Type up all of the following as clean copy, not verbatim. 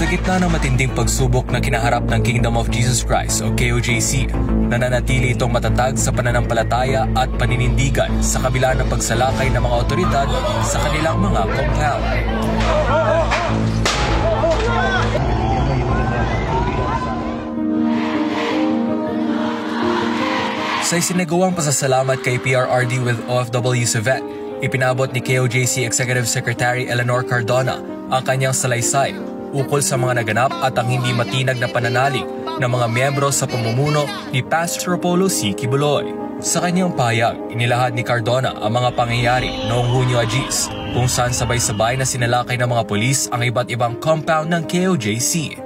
gitna ng matinding pagsubok na kinaharap ng Kingdom of Jesus Christ o KOJC, nananatili itong matatag sa pananampalataya at paninindigan sa kabila ng pagsalakay ng mga otoridad sa kanilang mga compound. Sa isinagawang pasasalamat kay PRRD with OFW's event, ipinabot ni KOJC Executive Secretary Eleanor Cardona ang kanyang salaysay ukol sa mga naganap at ang hindi matinag na pananalig ng mga miyembro sa pamumuno ni Pastor Apollo C. Kibuloy. Sa kanyang payag, inilahad ni Cardona ang mga pangyayari noong Hunyo Agis kung saan sabay-sabay na sinalakay ng mga pulis ang iba't ibang compound ng KOJC.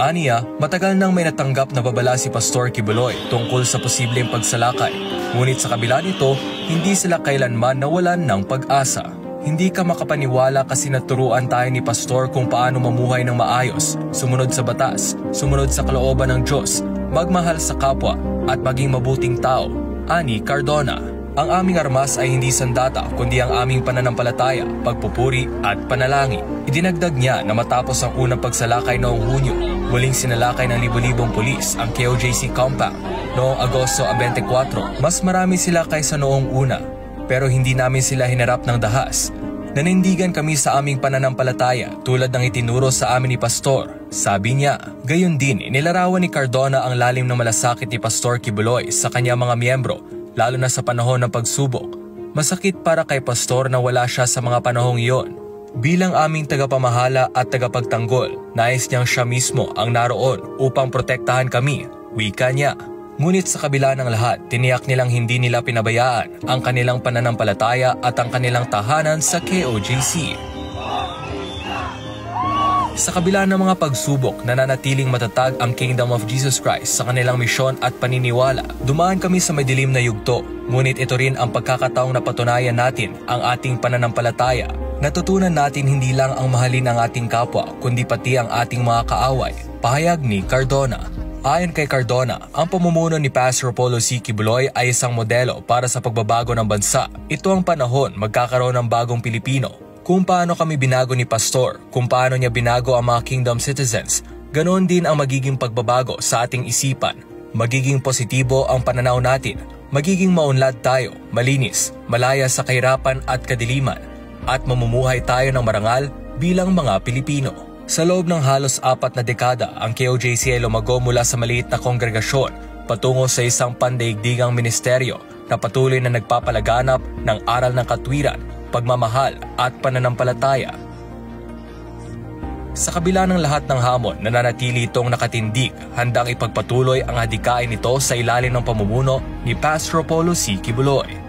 Aniya, matagal nang may natanggap na babala si Pastor Kibuloy tungkol sa posibleng pagsalakay, ngunit sa kabila nito, hindi sila kailanman nawalan ng pag-asa. Hindi ka makapaniwala kasi naturuan tayo ni Pastor kung paano mamuhay ng maayos, sumunod sa batas, sumunod sa kalooban ng Diyos, magmahal sa kapwa at maging mabuting tao, ani Cardona. Ang aming armas ay hindi sandata kundi ang aming pananampalataya, pagpupuri at panalangin. Idinagdag niya na matapos ang unang pagsalakay noong Hunyo, muling sinalakay ng libo-libong pulis ang KOJC compound. Noong Agosto 24, mas marami sila kaysa noong una. Pero hindi namin sila hinarap ng dahas. Nanindigan kami sa aming pananampalataya tulad ng itinuro sa amin ni Pastor. Sabi niya, gayon din inilarawan ni Cardona ang lalim ng malasakit ni Pastor Kibuloy sa kanyang mga miyembro, lalo na sa panahon ng pagsubok. Masakit para kay Pastor na wala siya sa mga panahong iyon. Bilang aming tagapamahala at tagapagtanggol, nais niyang siya mismo ang naroon upang protektahan kami, wika niya. Ngunit sa kabila ng lahat, tiniyak nilang hindi nila pinabayaan ang kanilang pananampalataya at ang kanilang tahanan sa KOJC. Sa kabila ng mga pagsubok, nananatiling matatag ang Kingdom of Jesus Christ sa kanilang misyon at paniniwala. Dumaan kami sa madilim na yugto, ngunit ito rin ang pagkakataong napatunayan natin ang ating pananampalataya. Natutunan natin hindi lang ang mahalin ang ating kapwa, kundi pati ang ating mga kaaway. Pahayag ni Cardona. Ayon kay Cardona, ang pamumuno ni Pastor Apollo C. Kibuloy ay isang modelo para sa pagbabago ng bansa. Ito ang panahon magkakaroon ng bagong Pilipino. Kung paano kami binago ni Pastor, kung paano niya binago ang mga kingdom citizens, ganoon din ang magiging pagbabago sa ating isipan. Magiging positibo ang pananaw natin, magiging maunlad tayo, malinis, malaya sa kahirapan at kadiliman, at mamumuhay tayo ng marangal bilang mga Pilipino. Sa loob ng halos 4 na dekada, ang KOJC ay lumago mula sa maliit na kongregasyon patungo sa isang pandaigdigang ministeryo na patuloy na nagpapalaganap ng aral ng katwiran, pagmamahal at pananampalataya. Sa kabila ng lahat ng hamon, nananatili itong nakatindig, handang ipagpatuloy ang hadikain nito sa ilalim ng pamumuno ni Pastor Apollo C. Kibuloy.